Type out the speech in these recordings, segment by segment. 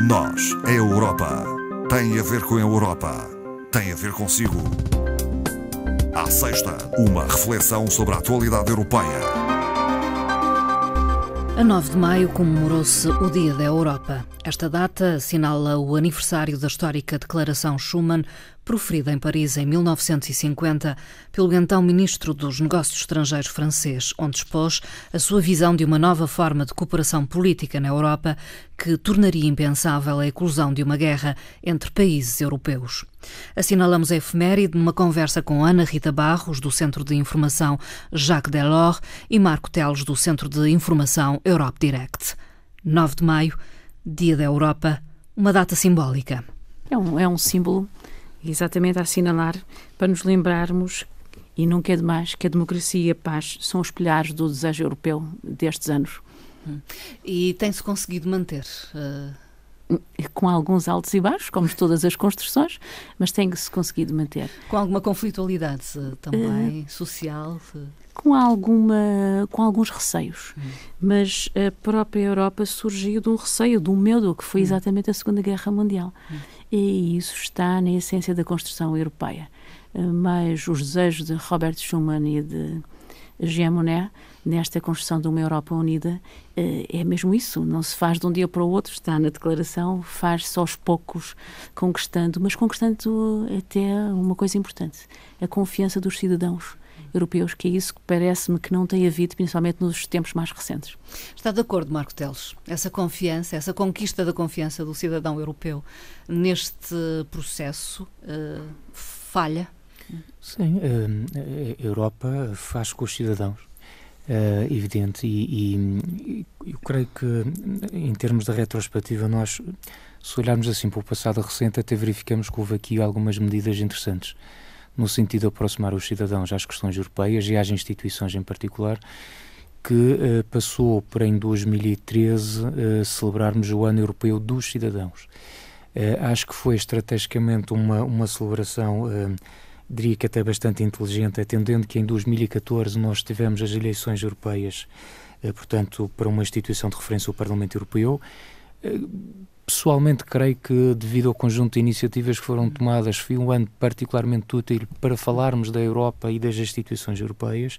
Nós, a Europa, tem a ver com a Europa, tem a ver consigo. À sexta, uma reflexão sobre a atualidade europeia. A 9 de maio comemorou-se o Dia da Europa. Esta data assinala o aniversário da histórica Declaração Schuman, proferida em Paris em 1950 pelo então Ministro dos Negócios Estrangeiros francês, onde expôs a sua visão de uma nova forma de cooperação política na Europa que tornaria impensável a eclosão de uma guerra entre países europeus. Assinalamos a efeméride numa conversa com Ana Rita Barros, do Centro de Informação Jacques Delors, e Marco Teles, do Centro de Informação Europe Direct. 9 de maio, Dia da Europa, uma data simbólica. É um símbolo exatamente a assinalar para nos lembrarmos, e nunca é demais, que a democracia e a paz são os pilares do desejo europeu destes anos. E tem-se conseguido manter? Com alguns altos e baixos, como todas as construções, mas tem-se conseguido manter. Com alguma conflitualidade também, social? Com alguns receios. Mas a própria Europa surgiu de um receio, de um medo, que foi exatamente a Segunda Guerra Mundial. E isso está na essência da construção europeia. Mas os desejos de Robert Schuman e de Jean Monnet, nesta construção de uma Europa unida, é mesmo isso. Não se faz de um dia para o outro, está na declaração, faz-se aos poucos, conquistando até uma coisa importante, a confiança dos cidadãos europeus, que é isso que parece-me que não tem havido, principalmente nos tempos mais recentes. Está de acordo, Marco Teles? Essa confiança, essa conquista da confiança do cidadão europeu neste processo falha? Sim, a Europa faz com os cidadãos, evidente, e eu creio que em termos de retrospectiva nós, se olharmos assim para o passado recente, até verificamos que houve aqui algumas medidas interessantes no sentido de aproximar os cidadãos às questões europeias e às instituições em particular, que passou para em 2013 celebrarmos o Ano Europeu dos Cidadãos. Acho que foi estrategicamente uma celebração, diria que até bastante inteligente, atendendo que em 2014 nós tivemos as eleições europeias, portanto, para uma instituição de referência, o Parlamento Europeu. Pessoalmente, creio que, devido ao conjunto de iniciativas que foram tomadas, foi um ano particularmente útil para falarmos da Europa e das instituições europeias,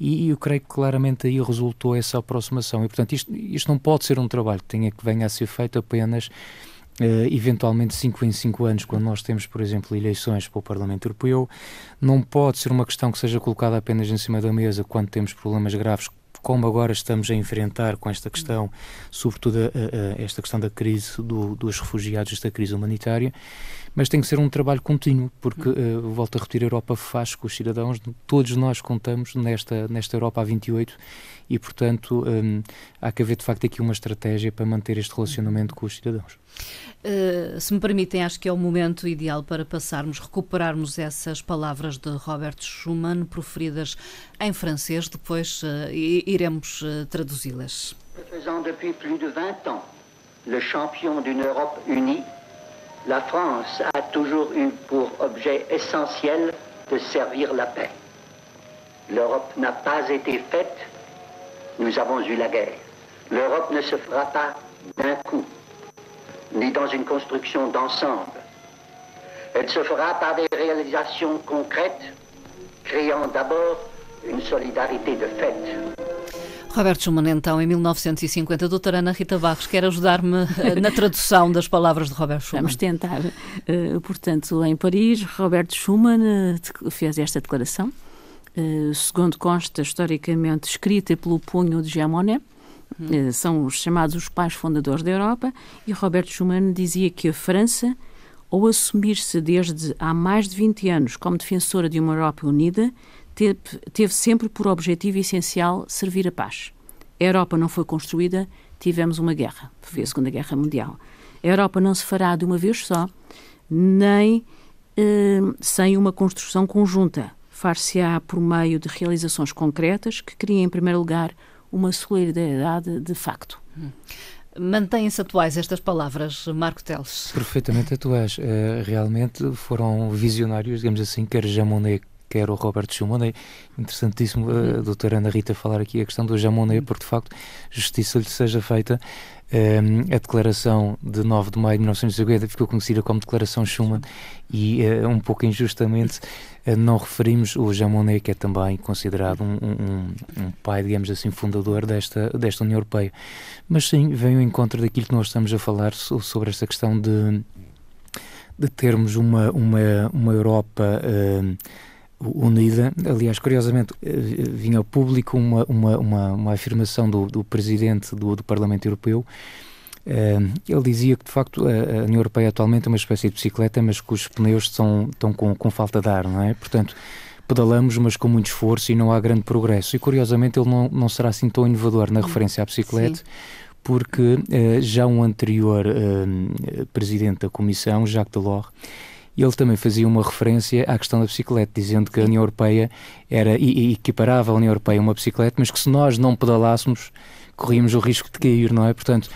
e eu creio que claramente aí resultou essa aproximação. E, portanto, isto não pode ser um trabalho que venha a ser feito apenas eventualmente 5 em 5 anos, quando nós temos, por exemplo, eleições para o Parlamento Europeu. Não pode ser uma questão que seja colocada apenas em cima da mesa quando temos problemas graves, como agora estamos a enfrentar com esta questão, sobretudo esta questão da crise dos refugiados, esta crise humanitária, mas tem que ser um trabalho contínuo, porque, volto a repetir, a Europa faz com os cidadãos, todos nós contamos nesta Europa a 28, e, portanto, há que haver, de facto, aqui uma estratégia para manter este relacionamento com os cidadãos. Se me permitem, acho que é o momento ideal para recuperarmos essas palavras de Robert Schuman, proferidas em francês, depois iremos traduzi-las. Faisant depuis plus de 20 ans le champion d'une Europe unie, la France a toujours eu pour objet essentiel de servir la paix. L'Europe n'a pas été faite, nous avons eu la guerre. L'Europe ne se fera pas d'un coup, ni dans une construction d'ensemble. Elle se fera par des réalisations concrètes, créant d'abord une solidarité de fait. Robert Schuman, então, em 1950. Doutora Ana Rita Barros, quer ajudar-me na tradução das palavras de Robert Schuman? Vamos tentar. Portanto, em Paris, Robert Schuman fez esta declaração, segundo consta historicamente escrita pelo punho de Jean Monnet. São os chamados os pais fundadores da Europa, e Robert Schuman dizia que a França, ao assumir-se desde há mais de 20 anos como defensora de uma Europa unida, teve sempre por objetivo essencial servir a paz. A Europa não foi construída, tivemos uma guerra, foi a Segunda Guerra Mundial. A Europa não se fará de uma vez só, nem sem uma construção conjunta. Far-se-á por meio de realizações concretas que criem, em primeiro lugar, uma solidariedade de facto. Mantêm-se atuais estas palavras, Marco Teles? Perfeitamente atuais. Realmente foram visionários, digamos assim, quer Jean Monnet, quer o Robert Schuman. É interessantíssimo a doutora Ana Rita falar aqui a questão do Jean Monnet, porque de facto justiça lhe seja feita. A declaração de 9 de maio de 1950 ficou conhecida como Declaração Schuman e um pouco injustamente não referimos o Jean Monnet, que é também considerado um pai, digamos assim, fundador desta União Europeia. Mas sim, vem ao encontro daquilo que nós estamos a falar sobre esta questão de termos uma Europa unida. Aliás, curiosamente, vinha ao público uma afirmação do presidente do Parlamento Europeu. Ele dizia que, de facto, a União Europeia atualmente é uma espécie de bicicleta, mas que os pneus estão com falta de ar, não é? Portanto, pedalamos, mas com muito esforço e não há grande progresso. E, curiosamente, ele não será assim tão inovador na referência à bicicleta, sim, porque já um anterior presidente da Comissão, Jacques Delors, ele também fazia uma referência à questão da bicicleta, dizendo que a União Europeia era, e equiparava a União Europeia a uma bicicleta, mas que se nós não pedalássemos, corríamos o risco de cair, não é? Portanto,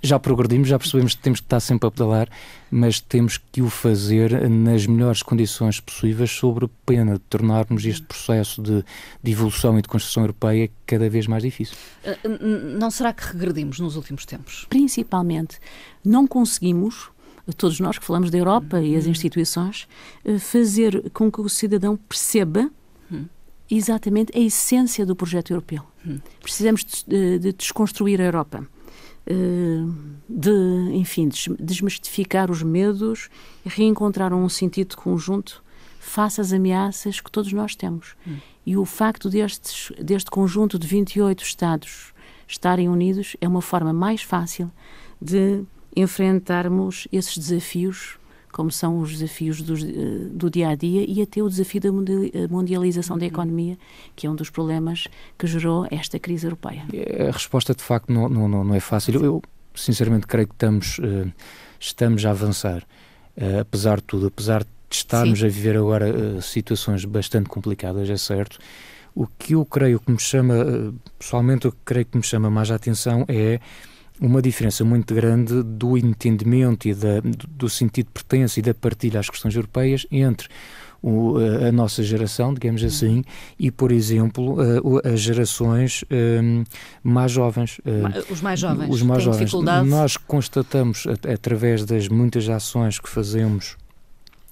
já progredimos, já percebemos que temos que estar sempre a pedalar, mas temos que o fazer nas melhores condições possíveis, sobre pena de tornarmos este processo de evolução e de construção europeia cada vez mais difícil. Não será que regredimos nos últimos tempos? Principalmente, não conseguimos, todos nós que falamos da Europa e as instituições, fazer com que o cidadão perceba exatamente a essência do projeto europeu. Precisamos de desconstruir a Europa, desmistificar os medos e reencontrar um sentido conjunto face às ameaças que todos nós temos. E o facto deste conjunto de 28 Estados estarem unidos é uma forma mais fácil de enfrentarmos esses desafios, como são os desafios do dia-a-dia e até o desafio da mundialização da economia, que é um dos problemas que gerou esta crise europeia. A resposta, de facto, não é fácil. Eu sinceramente, creio que estamos a avançar, apesar de tudo, apesar de estarmos, sim, a viver agora situações bastante complicadas, é certo. O que eu creio que me chama, pessoalmente, o que creio que me chama mais a atenção é uma diferença muito grande do entendimento e do sentido de pertença e da partilha às questões europeias entre a nossa geração, digamos assim, e, por exemplo, as gerações mais jovens. Os mais jovens. Os mais têm jovens. Dificuldade. Nós constatamos, através das muitas ações que fazemos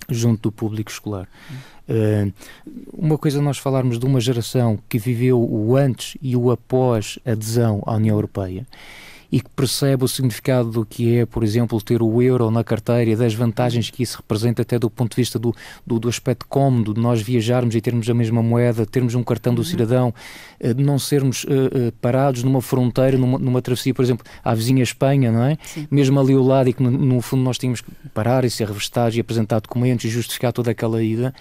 junto do público escolar, uma coisa é nós falarmos de uma geração que viveu o antes e o após adesão à União Europeia, e que percebe o significado do que é, por exemplo, ter o euro na carteira e das vantagens que isso representa, até do ponto de vista do aspecto cómodo, de nós viajarmos e termos a mesma moeda, termos um cartão do cidadão, de não sermos parados numa fronteira, numa travessia, por exemplo, à vizinha Espanha, não é? Sim. Mesmo ali ao lado, e que no fundo nós tínhamos que parar e ser revestados e apresentar documentos e justificar toda aquela ida.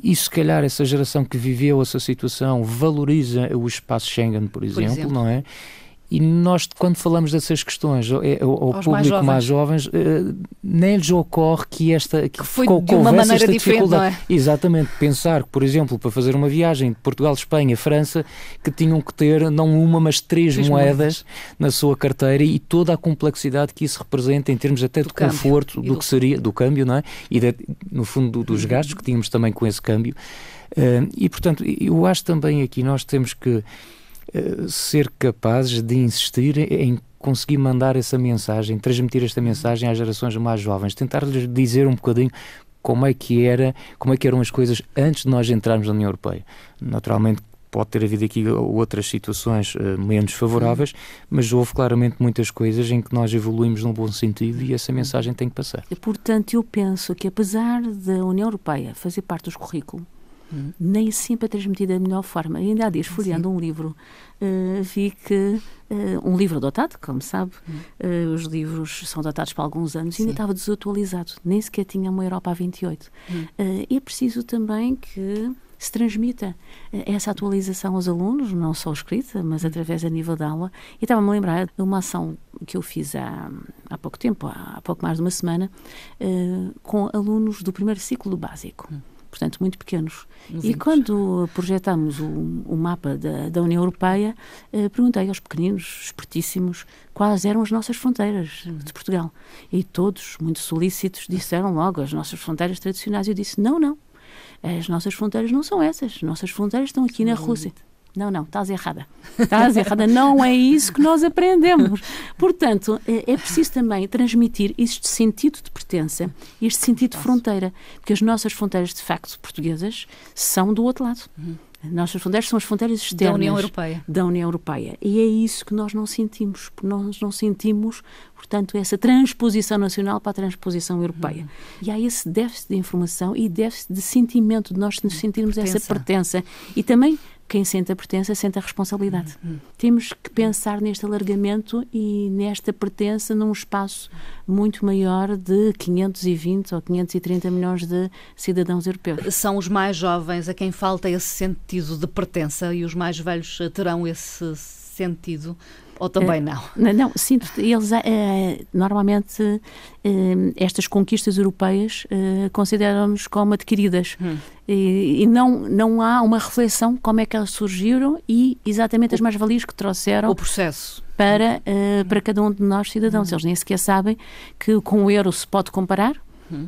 E se calhar essa geração que viveu essa situação valoriza o espaço Schengen, por exemplo. Não é? E nós, quando falamos dessas questões ao público mais jovens, nem lhes ocorre que foi de uma maneira diferente, não é? Exatamente. Pensar que, por exemplo, para fazer uma viagem de Portugal, Espanha, França, que tinham que ter não uma, mas três moedas na sua carteira, e toda a complexidade que isso representa em termos até de conforto, do que seria, do câmbio, não é? E, no fundo, dos gastos que tínhamos também com esse câmbio. E, portanto, eu acho também aqui nós temos que ser capazes de insistir em conseguir mandar essa mensagem, transmitir esta mensagem às gerações mais jovens, tentar-lhes dizer um bocadinho como é que eram as coisas antes de nós entrarmos na União Europeia. Naturalmente pode ter havido aqui outras situações menos favoráveis, mas houve claramente muitas coisas em que nós evoluímos num bom sentido, e essa mensagem tem que passar. E, portanto, eu penso que, apesar da União Europeia fazer parte dos currículos, nem sempre é transmitida da melhor forma. E ainda há dias, folheando um livro, vi que um livro adotado, como sabe, os livros são datados para alguns anos, e ainda estava desatualizado, nem sequer tinha uma Europa a 28. É preciso também que se transmita essa atualização aos alunos, não só escrita, mas através a nível da aula. E estava-me a lembrar de uma ação que eu fiz há pouco tempo, há pouco mais de uma semana, com alunos do primeiro ciclo do básico. Portanto, muito pequenos. E quando projetamos o mapa da União Europeia, perguntei aos pequeninos, espertíssimos, quais eram as nossas fronteiras de Portugal. E todos, muito solícitos, disseram logo as nossas fronteiras tradicionais. Eu disse, não. As nossas fronteiras não são essas. As nossas fronteiras estão aqui na Rússia. Não, estás errada. Estás errada. Não é isso que nós aprendemos. Portanto, é preciso também transmitir este sentido de pertença, este sentido de fronteira, porque as nossas fronteiras, de facto, portuguesas, são do outro lado. As nossas fronteiras são as fronteiras externas da União Europeia. E é isso que nós não sentimos, porque nós não sentimos, portanto, essa transposição nacional para a transposição europeia. E há esse déficit de informação e déficit de sentimento, de nós sentirmos essa pertença. E também, quem sente a pertença, sente a responsabilidade. Temos que pensar neste alargamento e nesta pertença num espaço muito maior de 520 ou 530 milhões de cidadãos europeus. São os mais jovens a quem falta esse sentido de pertença e os mais velhos terão esse sentido? Ou também não? Não, sinto. Eles, normalmente, estas conquistas europeias consideram-nos como adquiridas. E não há uma reflexão como é que elas surgiram e exatamente as mais-valias que trouxeram o processo para cada um de nós, cidadãos. Eles nem sequer sabem que com o euro se pode comparar,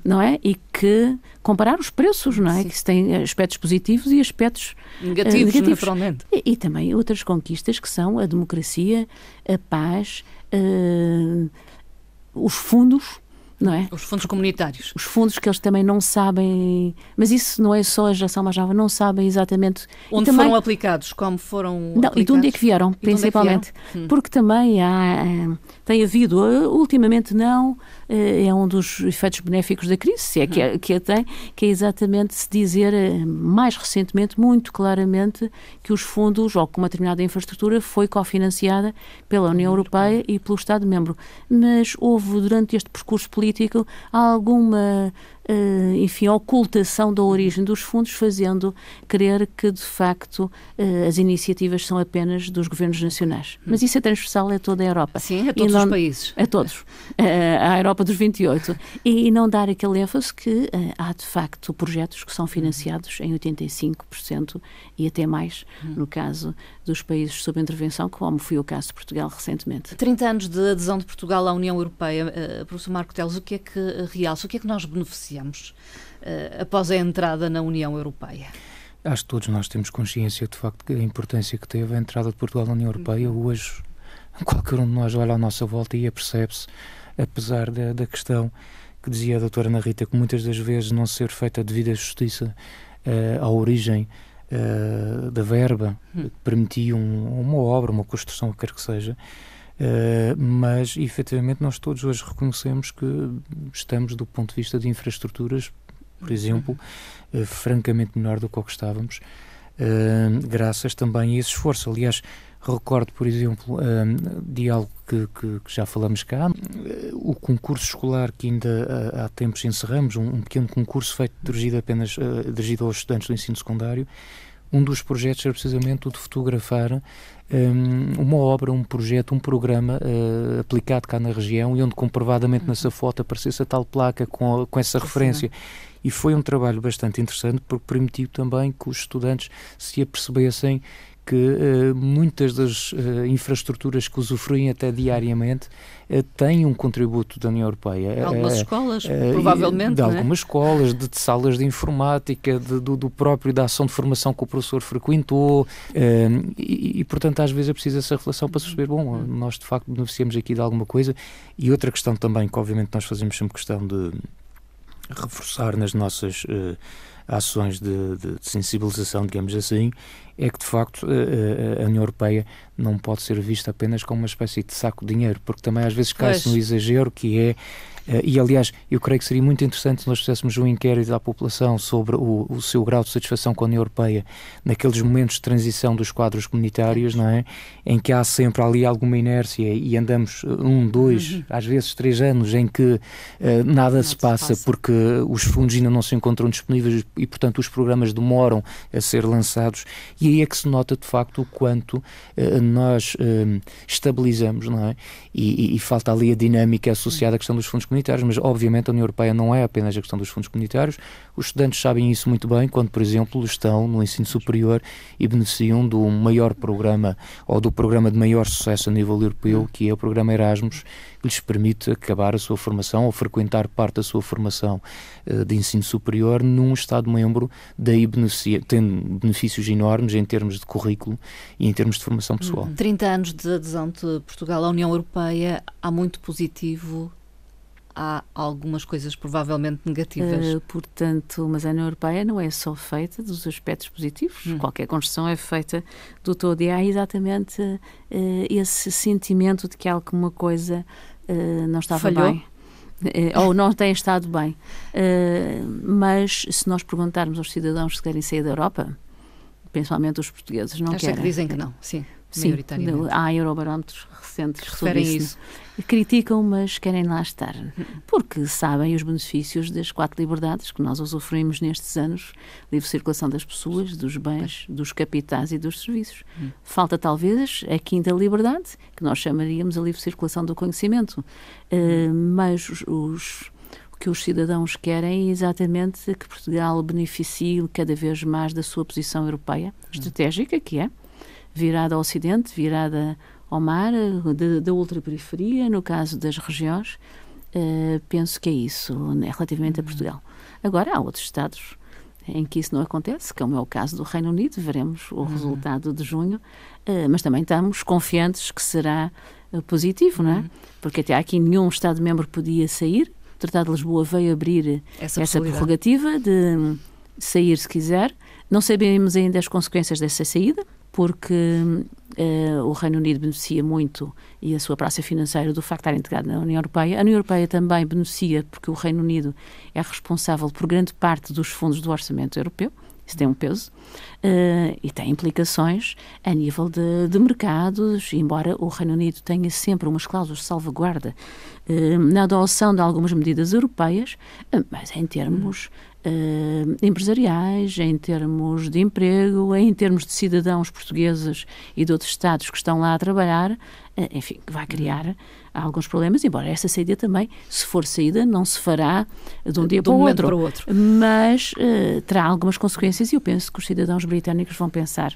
não é? E que comparar os preços, não é? Sim. Que se tem aspectos positivos e aspectos negativos. Naturalmente. E também outras conquistas que são a democracia, a paz, os fundos, não é? Os fundos comunitários. Os fundos que eles também não sabem, mas isso não é só a geração mais jovem, não sabem exatamente onde também, foram aplicados, como foram aplicados. E de onde é que vieram, principalmente. Porque também tem havido, ultimamente não, é um dos efeitos benéficos da crise, se é que a tem, que é exatamente se dizer mais recentemente, muito claramente, que os fundos, ou que uma determinada infraestrutura foi cofinanciada pela União Europeia e pelo Estado-membro. Mas houve, durante este percurso político, alguma ocultação da origem dos fundos, fazendo crer que, de facto, as iniciativas são apenas dos governos nacionais. Mas isso é transversal a toda a Europa. Sim, a todos os países. A todos. À Europa dos 28. E não dar aquele ênfase que há, de facto, projetos que são financiados em 85% e até mais, no caso dos países sob intervenção, como foi o caso de Portugal recentemente. 30 anos de adesão de Portugal à União Europeia. Professor Marco Teles, o que é que realça? O que é que nós beneficiamos após a entrada na União Europeia? Acho que todos nós temos consciência, de facto, da importância que teve a entrada de Portugal na União Europeia. Hoje, qualquer um de nós olha à nossa volta e apercebe-se, apesar da questão que dizia a doutora Ana Rita, que muitas das vezes não ser feita a devida justiça à origem da verba que permitia uma obra, uma construção, o que quer que seja. Mas efetivamente nós todos hoje reconhecemos que estamos, do ponto de vista de infraestruturas, por exemplo, francamente menor do que o que estávamos, graças também a esse esforço. Aliás, recordo, por exemplo, de algo que já falamos cá, o concurso escolar que ainda há tempos encerramos, um pequeno concurso feito dirigido aos estudantes do ensino secundário. Um dos projetos era precisamente o de fotografar uma obra, um projeto, um programa aplicado cá na região e onde comprovadamente nessa foto aparecesse a tal placa com essa referência. E foi um trabalho bastante interessante porque permitiu também que os estudantes se apercebessem que muitas das infraestruturas que usufruem até diariamente têm um contributo da União Europeia. De algumas escolas, provavelmente. De algumas escolas, de salas de informática, do próprio da ação de formação que o professor frequentou e, portanto, às vezes é preciso essa reflexão para se perceber, bom, nós de facto beneficiamos aqui de alguma coisa. E outra questão também, que obviamente nós fazemos sempre questão de reforçar nas nossas ações de sensibilização, digamos assim, é que de facto a União Europeia não pode ser vista apenas como uma espécie de saco de dinheiro, porque também às vezes cai-se no exagero que é, e aliás eu creio que seria muito interessante se nós fizéssemos um inquérito à população sobre o seu grau de satisfação com a União Europeia naqueles momentos de transição dos quadros comunitários, não é? Em que há sempre ali alguma inércia e andamos 1, 2, às vezes 3 anos em que nada se passa porque os fundos ainda não se encontram disponíveis e portanto os programas demoram a ser lançados. E aí é que se nota, de facto, o quanto nós estabilizamos, não é? E falta ali a dinâmica associada à questão dos fundos comunitários, mas, obviamente, a União Europeia não é apenas a questão dos fundos comunitários. Os estudantes sabem isso muito bem quando, por exemplo, estão no ensino superior e beneficiam do maior programa, ou do programa de maior sucesso a nível europeu, que é o programa Erasmus, que lhes permite acabar a sua formação ou frequentar parte da sua formação de ensino superior num Estado Estado-membro, daí tendo benefícios enormes em termos de currículo e em termos de formação pessoal. 30 anos de adesão de Portugal à União Europeia, há muito positivo, há algumas coisas provavelmente negativas. Portanto, mas a União Europeia não é só feita dos aspectos positivos. Qualquer construção é feita do todo. E há exatamente esse sentimento de que alguma coisa não estava falhou bem. Ou não tem estado bem. Mas se nós perguntarmos aos cidadãos se querem sair da Europa, principalmente os portugueses, não querem. Que dizem que não, sim. Sim, há eurobarómetros recentes sobre isso. Criticam, mas querem lá estar. Porque sabem os benefícios das 4 liberdades que nós usufruímos nestes anos: livre circulação das pessoas, dos bens, dos capitais e dos serviços. Falta talvez a 5ª liberdade, que nós chamaríamos a livre circulação do conhecimento. Mas o que os cidadãos querem é exatamente que Portugal beneficie cada vez mais da sua posição europeia estratégica, que é virada ao Ocidente, virada ao mar, da ultraperiferia, no caso das regiões. Penso que é isso, relativamente a Portugal. Agora, há outros Estados em que isso não acontece, como é o caso do Reino Unido. Veremos o resultado de junho, mas também estamos confiantes que será positivo, não é? Porque até aqui nenhum Estado-membro podia sair. O Tratado de Lisboa veio abrir essa prerrogativa de sair se quiser. Não sabemos ainda as consequências dessa saída, porque o Reino Unido beneficia muito, e a sua praça financeira, do facto de estar integrado na União Europeia. A União Europeia também beneficia porque o Reino Unido é responsável por grande parte dos fundos do orçamento europeu. Isso tem um peso e tem implicações a nível de mercados, embora o Reino Unido tenha sempre umas cláusulas de salvaguarda na adoção de algumas medidas europeias, mas em termos empresariais, em termos de emprego, em termos de cidadãos portugueses e de outros Estados que estão lá a trabalhar, enfim, que vai criar alguns problemas, embora essa saída também, se for saída, não se fará de um dia para o outro. Mas terá algumas consequências, e eu penso que os cidadãos britânicos vão pensar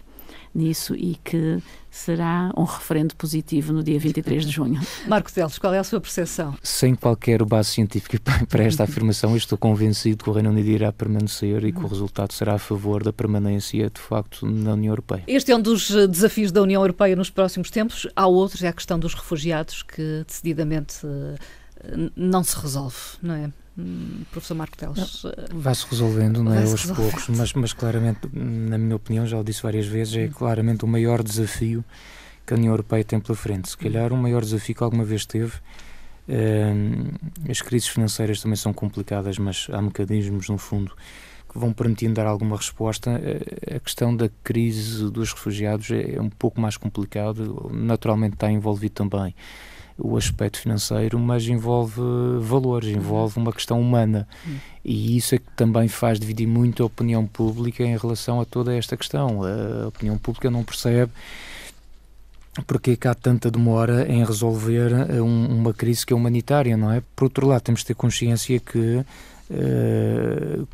nisso e que será um referendo positivo no dia 23 de junho. Marco Teles, qual é a sua percepção? Sem qualquer base científica para esta afirmação, eu estou convencido que o Reino Unido irá permanecer e que o resultado será a favor da permanência, de facto, na União Europeia. Este é um dos desafios da União Europeia nos próximos tempos. Há outros, é a questão dos refugiados, que decididamente não se resolve, não é? Professor Marco Teles. Vai-se resolvendo, não é, aos poucos, mas claramente, na minha opinião, já o disse várias vezes, é claramente o maior desafio que a União Europeia tem pela frente. Se calhar o maior desafio que alguma vez teve. As crises financeiras também são complicadas, mas há mecanismos, no fundo, que vão permitindo dar alguma resposta. A questão da crise dos refugiados é um pouco mais complicado, naturalmente está envolvido também o aspecto financeiro, mas envolve valores, envolve uma questão humana, e isso é que também faz dividir muito a opinião pública em relação a toda esta questão. A opinião pública não percebe porque é que há tanta demora em resolver uma crise que é humanitária, não é? Por outro lado, temos de ter consciência que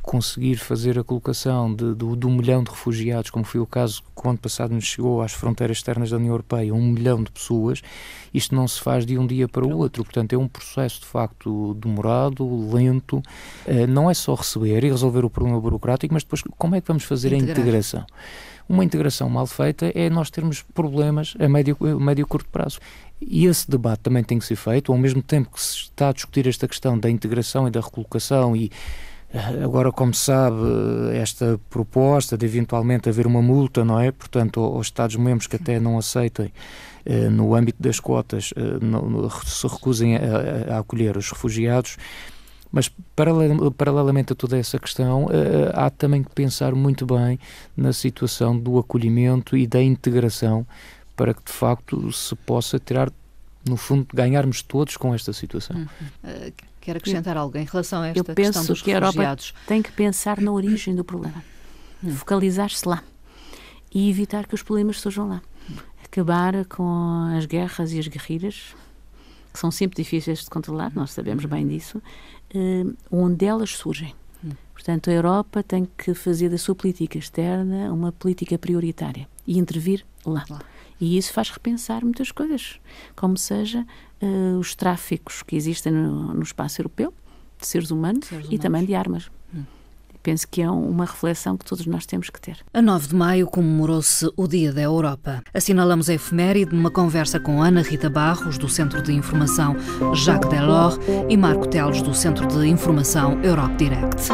conseguir fazer a colocação de 1 milhão de refugiados, como foi o caso que o ano passado nos chegou às fronteiras externas da União Europeia, 1 milhão de pessoas, isto não se faz de um dia para o outro. Portanto, é um processo de facto demorado, lento. Não é só receber e resolver o problema burocrático, mas depois como é que vamos fazer a integração? Uma integração mal feita é nós termos problemas a médio e curto prazo. E esse debate também tem que ser feito, ao mesmo tempo que se está a discutir esta questão da integração e da recolocação, e agora, como se sabe, esta proposta de eventualmente haver uma multa, não é? Portanto, aos Estados-membros que até não aceitem, no âmbito das cotas, se recusem a acolher os refugiados. Mas, paralelamente a toda essa questão, há também que pensar muito bem na situação do acolhimento e da integração, para que, de facto, se possa tirar, no fundo, ganharmos todos com esta situação. Quer acrescentar algo em relação a esta questão dos refugiados? Eu penso que a Europa tem que pensar na origem do problema, focalizar-se lá e evitar que os problemas surjam lá. Acabar com as guerras e as guerrilhas, que são sempre difíceis de controlar, nós sabemos bem disso, onde elas surgem. Portanto, a Europa tem que fazer da sua política externa uma política prioritária e intervir lá. E isso faz repensar muitas coisas, como seja os tráficos que existem no espaço europeu, de seres humanos e também de armas. penso que é uma reflexão que todos nós temos que ter. A 9 de maio comemorou-se o Dia da Europa. Assinalamos a efeméride numa conversa com Ana Rita Barros, do Centro de Informação Jacques Delors, e Marco Teles, do Centro de Informação Europe Direct.